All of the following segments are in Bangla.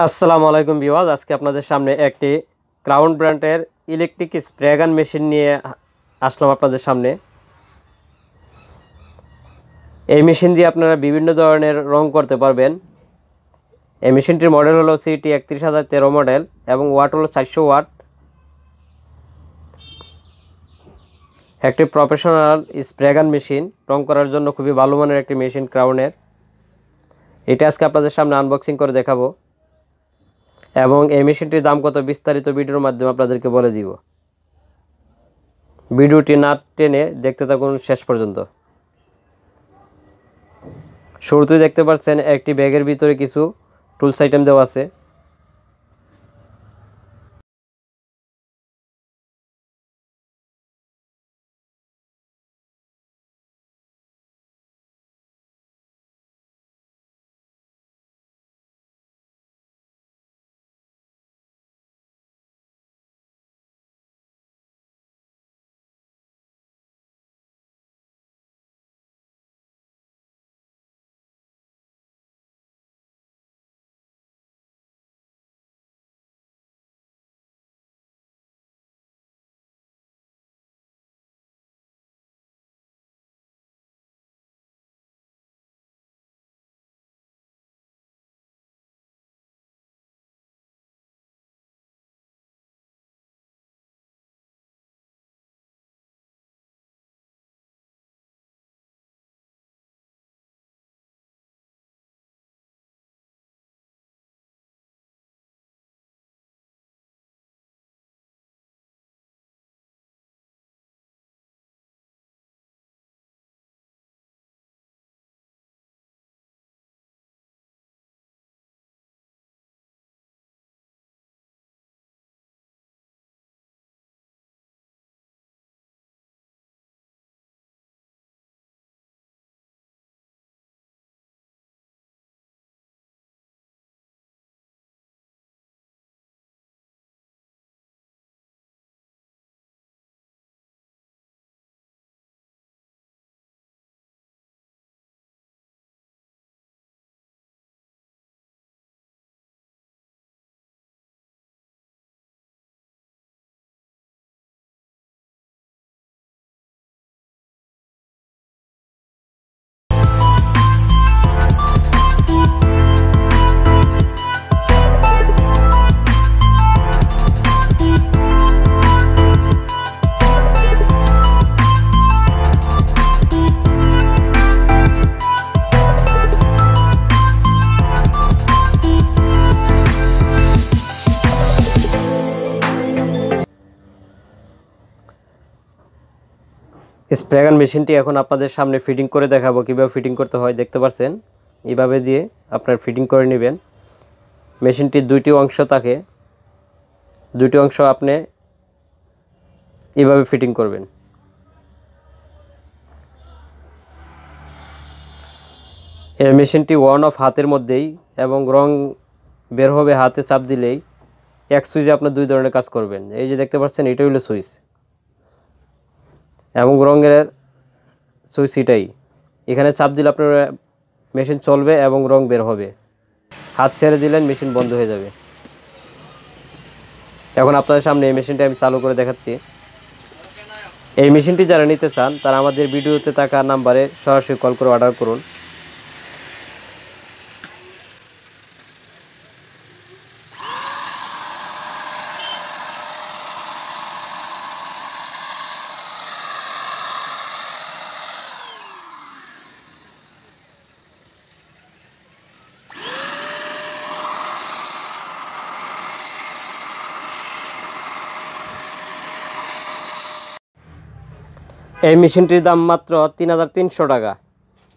আসসালামু আলাইকুম ভিউয়ার্স, আজকে আপনাদের সামনে একটি ক্রাউন ব্র্যান্ডের ইলেকট্রিক স্প্রে গান মেশিন নিয়ে আসলাম আপনাদের সামনে। এই মেশিন দিয়ে আপনারা বিভিন্ন ধরনের রং করতে পারবেন। এই মেশিনটির মডেল হলো সিটি 31013 মডেল এবং ওয়াট হলো 400 ওয়াট। একটি প্রফেশনাল স্প্রে গান মেশিন, রং করার জন্য খুবই ভালো মানের একটি মেশিন ক্রাউনের। এটা আজকে আপনাদের সামনে আনবক্সিং করে দেখাবো এবং এই মেশিনটির দাম কত বিস্তারিত ভিডিওর মাধ্যমে আপনাদেরকে বলে দিব। ভিডিওটি না টেনে দেখতে থাকুন শেষ পর্যন্ত। শুরুতেই দেখতে পাচ্ছেন একটি ব্যাগের ভিতরে কিছু টুলস আইটেম দেওয়া আছে। স্প্রে গান মেশিনটি এখন আপনাদের সামনে ফিটিং করে দেখাবো কিভাবে ফিটিং করতে হয়। দেখতে পাচ্ছেন এইভাবে দিয়ে আপনার ফিটিং করে নেবেন। মেশিনটির দুইটি অংশ থাকে, দুইটি অংশ আপনি এইভাবে ফিটিং করবেন। এই মেশিনটি ওয়ান অফ হাতের মধ্যেই এবং রং বের হবে হাতে চাপ দিলেই। এক সুইচে আপনার দুই ধরনের কাজ করবেন। এই যে দেখতে পাচ্ছেন এটা হলো সুইচ এবং রঙের সুইচ এটাই। এখানে চাপ দিলে আপনার মেশিন চলবে এবং রং বের হবে। হাত ছেড়ে দিলেন মেশিন বন্ধ হয়ে যাবে। এখন আপনাদের সামনে এই মেশিনটা আমি চালু করে দেখাচ্ছি। এই মেশিনটি যারা নিতে চান তারা আমাদের ভিডিওতে থাকা নাম্বারে সরাসরি কল করে অর্ডার করুন। এই মেশিনটির দাম মাত্র 3300 টাকা।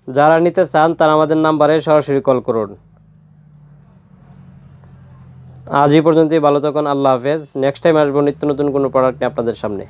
যারা নিতে চান তারা আমাদের নাম্বারে সরাসরি কল করুন। আজ এই পর্যন্তই, ভালো থাকুন, আল্লাহ হাফেজ। নেক্সট টাইম আসবো নিত্য নতুন কোনো প্রোডাক্ট নিয়ে আপনাদের সামনে।